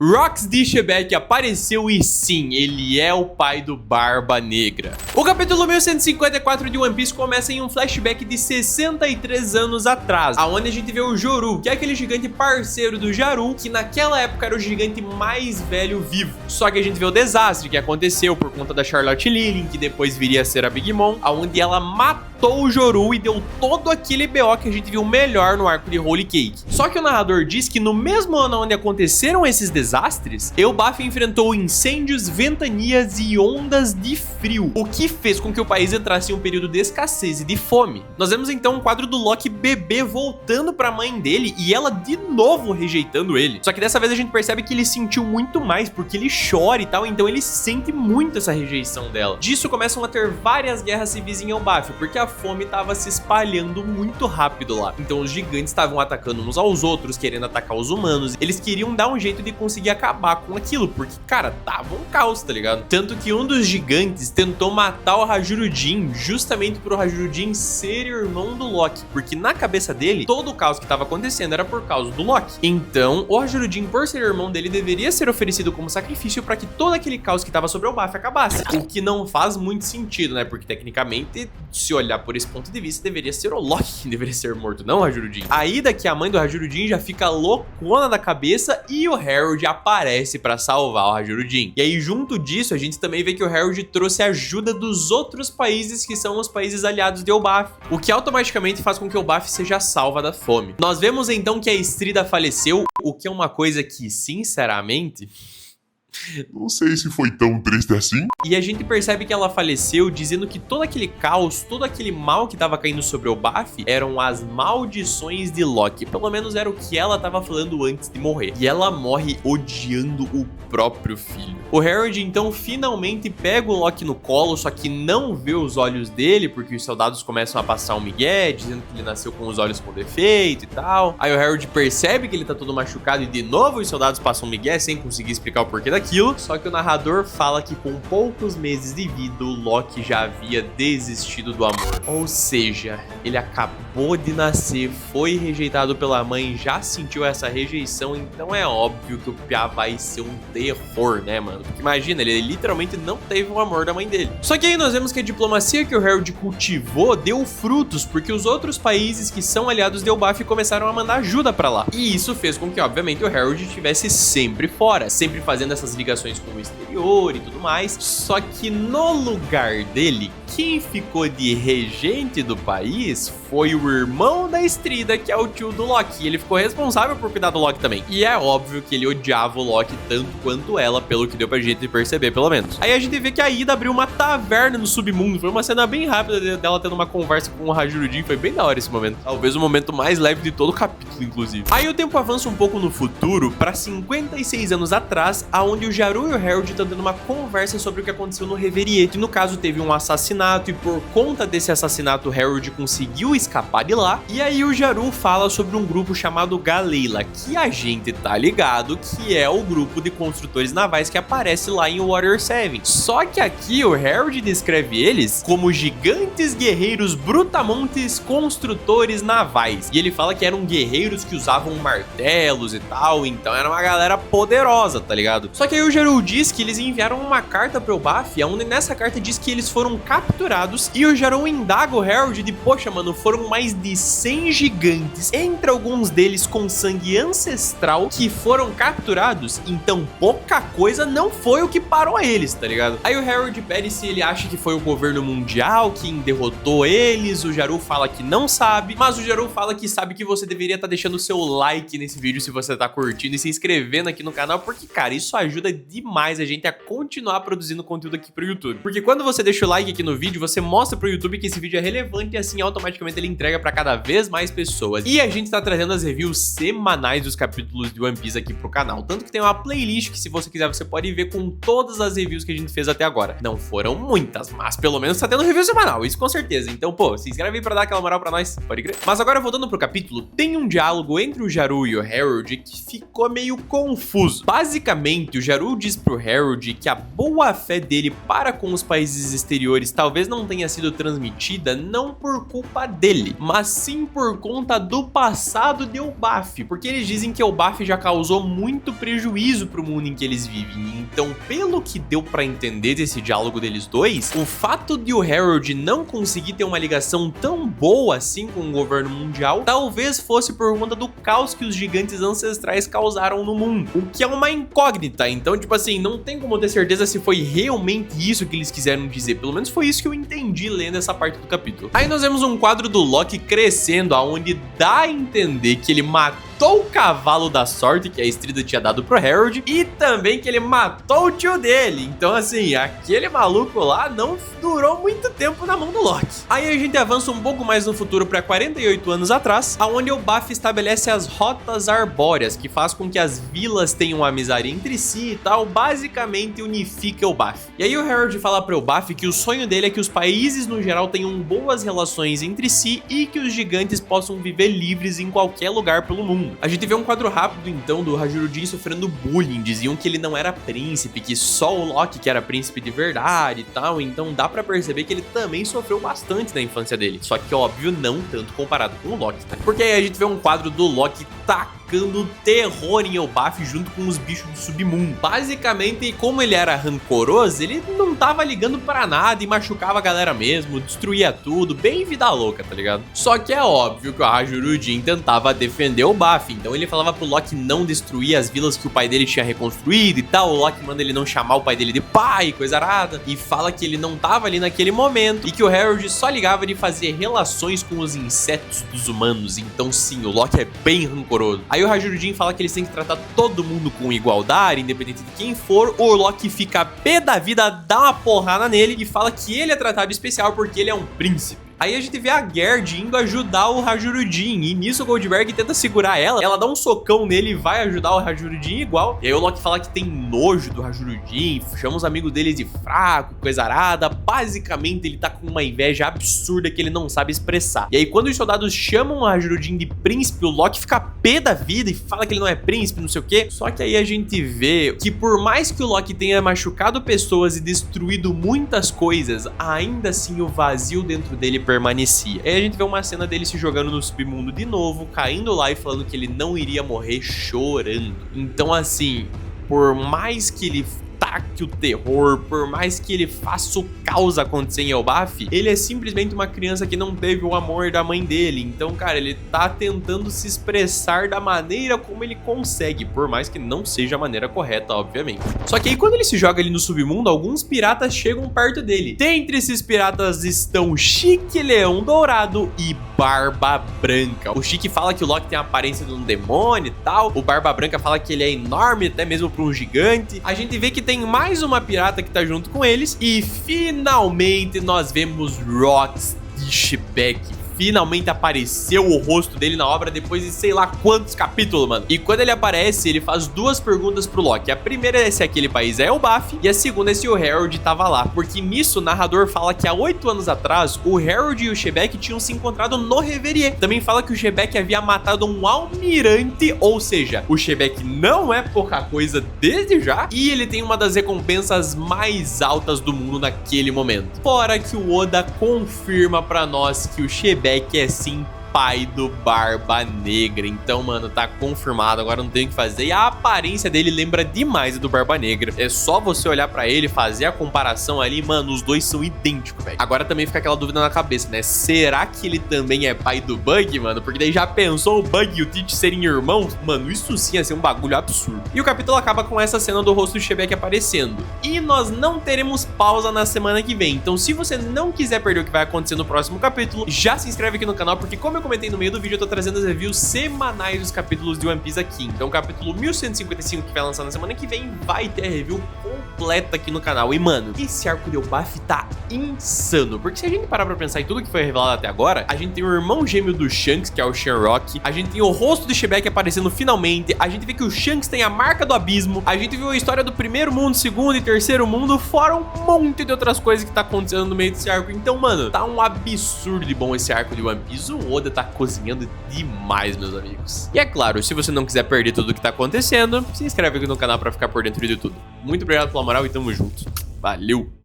Rox Dishebek apareceu e sim, ele é o pai do Barba Negra. O capítulo 1154 de One Piece começa em um flashback de 63 anos atrás, aonde a gente vê o Joru, que é aquele gigante parceiro do Jaru, que naquela época era o gigante mais velho vivo. Só que a gente vê o desastre que aconteceu por conta da Charlotte Lilin, que depois viria a ser a Big Mom, aonde ela matou o Joru e deu todo aquele BO que a gente viu melhor no arco de Holy Cake. Só que o narrador diz que no mesmo ano onde aconteceram esses desastres, Elbaf enfrentou incêndios, ventanias e ondas de frio, o que fez com que o país entrasse em um período de escassez e de fome. Nós vemos então um quadro do Loki bebê voltando pra mãe dele e ela de novo rejeitando ele. Só que dessa vez a gente percebe que ele sentiu muito mais, porque ele chora e tal, então ele sente muito essa rejeição dela. Disso começam a ter várias guerras civis em Elbaf, porque a fome tava se espalhando muito rápido lá. Então os gigantes estavam atacando uns aos outros, querendo atacar os humanos. Eles queriam dar um jeito de conseguir acabar com aquilo, porque, cara, tava um caos, tá ligado? Tanto que um dos gigantes tentou matar o Hajurudin, justamente pro Hajurudin ser irmão do Loki, porque na cabeça dele, todo o caos que tava acontecendo era por causa do Loki. Então, o Hajurudin, por ser irmão dele, deveria ser oferecido como sacrifício para que todo aquele caos que tava sobre o Elbaf acabasse. O que não faz muito sentido, né? Porque, tecnicamente, se olhar por esse ponto de vista, deveria ser o Loki que deveria ser morto, não o Hajurudin. Aí, daqui a mãe do Hajurudin já fica loucona da cabeça e o Harold aparece pra salvar o Hajurudin. E aí, junto disso, a gente também vê que o Harold trouxe ajuda dos outros países que são os países aliados de Elbaf, o que automaticamente faz com que Elbaf seja salva da fome. Nós vemos então que a Estrida faleceu, o que é uma coisa que, sinceramente, não sei se foi tão triste assim. E a gente percebe que ela faleceu dizendo que todo aquele caos, todo aquele mal que tava caindo sobre o Elbaf eram as maldições de Loki. Pelo menos era o que ela tava falando antes de morrer. E ela morre odiando o próprio filho. O Harold então finalmente pega o Loki no colo, só que não vê os olhos dele, porque os soldados começam a passar um migué, dizendo que ele nasceu com os olhos com defeito e tal. Aí o Harold percebe que ele tá todo machucado e de novo os soldados passam um migué sem conseguir explicar o porquê daquilo. Só que o narrador fala que com poucos meses de vida o Loki já havia desistido do amor. Ou seja, ele acabou de nascer, foi rejeitado pela mãe, já sentiu essa rejeição, então é óbvio que o Piá vai ser um terror, né, mano? Porque imagina, ele literalmente não teve o amor da mãe dele. Só que aí nós vemos que a diplomacia que o Harold cultivou deu frutos, porque os outros países que são aliados de Elbaf começaram a mandar ajuda pra lá. E isso fez com que, obviamente, o Harold estivesse sempre fora, sempre fazendo essas ligações com o exterior e tudo mais. Só que no lugar dele, quem ficou de regente do país foi o irmão da Estrida, que é o tio do Loki. E ele ficou responsável por cuidar do Loki também. E é óbvio que ele odiava o Loki tanto quanto ela, pelo que deu pra gente perceber, pelo menos. Aí a gente vê que a Ida abriu uma taverna no submundo. Foi uma cena bem rápida dela tendo uma conversa com o Hajurudin. Foi bem da hora esse momento. Talvez o momento mais leve de todo o capítulo, inclusive. Aí o tempo avança um pouco no futuro, pra 56 anos atrás, aonde o Jaru e o Harold estão tendo uma conversa sobre o que aconteceu no Reverie, que no caso teve um assassinato e por conta desse assassinato o Harold conseguiu escapar de lá. E aí o Jaru fala sobre um grupo chamado Galeila, que a gente tá ligado que é o grupo de construtores navais que aparece lá em Warrior 7. Só que aqui o Harold descreve eles como gigantes guerreiros brutamontes construtores navais. E ele fala que eram guerreiros que usavam martelos e tal, então era uma galera poderosa, tá ligado? Só que aí o Jaru diz que eles enviaram uma carta pro Elbaf, onde nessa carta diz que eles foram capturados, e o Jaru indaga o Harold de, poxa, mano, foram mais de 100 gigantes, entre alguns deles com sangue ancestral, que foram capturados, então pouca coisa não foi o que parou eles, tá ligado? Aí o Harold pede se ele acha que foi o governo mundial quem derrotou eles, o Jaru fala que não sabe, mas o Jaru fala que sabe que você deveria estar deixando o seu like nesse vídeo se você tá curtindo e se inscrevendo aqui no canal, porque, cara, isso ajuda demais a gente a continuar produzindo conteúdo aqui pro YouTube. Porque quando você deixa o like aqui no vídeo, você mostra pro YouTube que esse vídeo é relevante e assim automaticamente ele entrega pra cada vez mais pessoas. E a gente tá trazendo as reviews semanais dos capítulos de One Piece aqui pro canal. Tanto que tem uma playlist que, se você quiser, você pode ver com todas as reviews que a gente fez até agora. Não foram muitas, mas pelo menos tá tendo review semanal, isso com certeza. Então, pô, se inscreve aí pra dar aquela moral pra nós, pode crer. Mas agora, voltando pro capítulo, tem um diálogo entre o Jaru e o Harold que ficou meio confuso. Basicamente, o Jaru diz pro Harold que a boa fé dele para com os países exteriores talvez não tenha sido transmitida não por culpa dele, mas sim por conta do passado de Elbaf, porque eles dizem que Elbaf já causou muito prejuízo pro mundo em que eles vivem. Então, pelo que deu pra entender desse diálogo deles dois, o fato de o Harold não conseguir ter uma ligação tão boa assim com o governo mundial, talvez fosse por conta do caos que os gigantes ancestrais causaram no mundo, o que é uma incógnita. Então, tipo assim, não tem como ter certeza se foi realmente isso que eles quiseram dizer. Pelo menos foi isso que eu entendi lendo essa parte do capítulo. Aí nós vemos um quadro do Loki crescendo, aonde dá a entender que ele matou o cavalo da sorte que a Estrida tinha dado pro Harold e também que ele matou o tio dele. Então assim, aquele maluco lá não durou muito tempo na mão do Loki. Aí a gente avança um pouco mais no futuro para 48 anos atrás, aonde o Baf estabelece as rotas arbóreas, que faz com que as vilas tenham amizade entre si e tal, basicamente unifica o Baf. E aí o Harold fala para o Baf que o sonho dele é que os países no geral tenham boas relações entre si e que os gigantes possam viver livres em qualquer lugar pelo mundo. A gente vê um quadro rápido então do Hajurudin sofrendo bullying, diziam que ele não era príncipe, que só o Loki que era príncipe de verdade e tal, então dá pra perceber que ele também sofreu bastante na infância dele, só que óbvio não tanto comparado com o Loki, tá? Porque aí a gente vê um quadro do Loki tacando terror em Elbaf junto com os bichos do submundo. Basicamente, como ele era rancoroso, ele não tava ligando pra nada e machucava a galera mesmo, destruía tudo, bem vida louca, tá ligado? Só que é óbvio que o Hajurudin tentava defender o Baf, então ele falava pro Loki não destruir as vilas que o pai dele tinha reconstruído e tal. O Loki manda ele não chamar o pai dele de pai, coisa arada, e fala que ele não tava ali naquele momento e que o Harold só ligava de fazer relações com os insetos dos humanos. Então sim, o Loki é bem rancoroso. Aí o Hajurudin fala que eles têm que tratar todo mundo com igualdade, independente de quem for. O Loki fica pé da vida, dá uma porrada nele e fala que ele é tratado especial porque ele é um príncipe. Aí a gente vê a Gerd indo ajudar o Hajurudin, e nisso o Goldberg tenta segurar ela dá um socão nele e vai ajudar o Hajurudin igual. E aí o Loki fala que tem nojo do Hajurudin, chama os amigos dele de fraco, coisa arada. Basicamente ele tá com uma inveja absurda que ele não sabe expressar. E aí quando os soldados chamam o Hajurudin de príncipe, o Loki fica pé da vida e fala que ele não é príncipe, não sei o que. Só que aí a gente vê que por mais que o Loki tenha machucado pessoas e destruído muitas coisas, ainda assim o vazio dentro dele permanecia. Aí a gente vê uma cena dele se jogando no submundo de novo, caindo lá e falando que ele não iria morrer chorando. Então assim, por mais que ele taque o terror, por mais que ele faça o caos acontecer em Elbaf, ele é simplesmente uma criança que não teve o amor da mãe dele. Então, cara, ele tá tentando se expressar da maneira como ele consegue, por mais que não seja a maneira correta, obviamente. Só que aí quando ele se joga ali no submundo, alguns piratas chegam perto dele. Dentre esses piratas estão Chique Leão Dourado e Barba Branca. O Chique fala que o Loki tem a aparência de um demônio e tal. O Barba Branca fala que ele é enorme, até mesmo para um gigante. A gente vê que tem mais uma pirata que tá junto com eles. E finalmente nós vemos Rox de Shebeck. Finalmente apareceu o rosto dele na obra depois de sei lá quantos capítulos, mano. E quando ele aparece, ele faz duas perguntas pro Loki. A primeira é se aquele país é Elbaf, e a segunda é se o Harold tava lá. Porque nisso o narrador fala que há 8 anos atrás, o Harold e o Shebeck tinham se encontrado no Reverie. Também fala que o Shebeck havia matado um almirante, ou seja, o Shebeck não é pouca coisa desde já, e ele tem uma das recompensas mais altas do mundo naquele momento. Fora que o Oda confirma pra nós que o Shebeck é sim pai do Barba Negra. Então, mano, tá confirmado, agora não tem o que fazer. E a aparência dele lembra demais do Barba Negra. É só você olhar pra ele, fazer a comparação ali, mano, os dois são idênticos, velho. Agora também fica aquela dúvida na cabeça, né? Será que ele também é pai do Bug, mano? Porque daí já pensou o Bug e o Teach serem irmãos? Mano, isso sim ia ser um bagulho absurdo. E o capítulo acaba com essa cena do rosto do Shebeck aparecendo. E nós não teremos pausa na semana que vem. Então, se você não quiser perder o que vai acontecer no próximo capítulo, já se inscreve aqui no canal, porque como eu comentei no meio do vídeo, eu tô trazendo as reviews semanais dos capítulos de One Piece aqui. Então o capítulo 1155 que vai lançar na semana que vem vai ter a review completa aqui no canal. E mano, esse arco de Elbaf tá insano, porque se a gente parar pra pensar em tudo que foi revelado até agora, a gente tem o irmão gêmeo do Shanks, que é o Shamrock, a gente tem o rosto de Shebeck aparecendo finalmente, a gente vê que o Shanks tem a marca do abismo, a gente viu a história do primeiro mundo, segundo e terceiro mundo, fora um monte de outras coisas que tá acontecendo no meio desse arco. Então mano, tá um absurdo de bom esse arco de One Piece. O Oda Amanda tá cozinhando demais, meus amigos. E é claro, se você não quiser perder tudo o que tá acontecendo, se inscreve aqui no canal pra ficar por dentro de tudo. Muito obrigado pela moral e tamo junto. Valeu!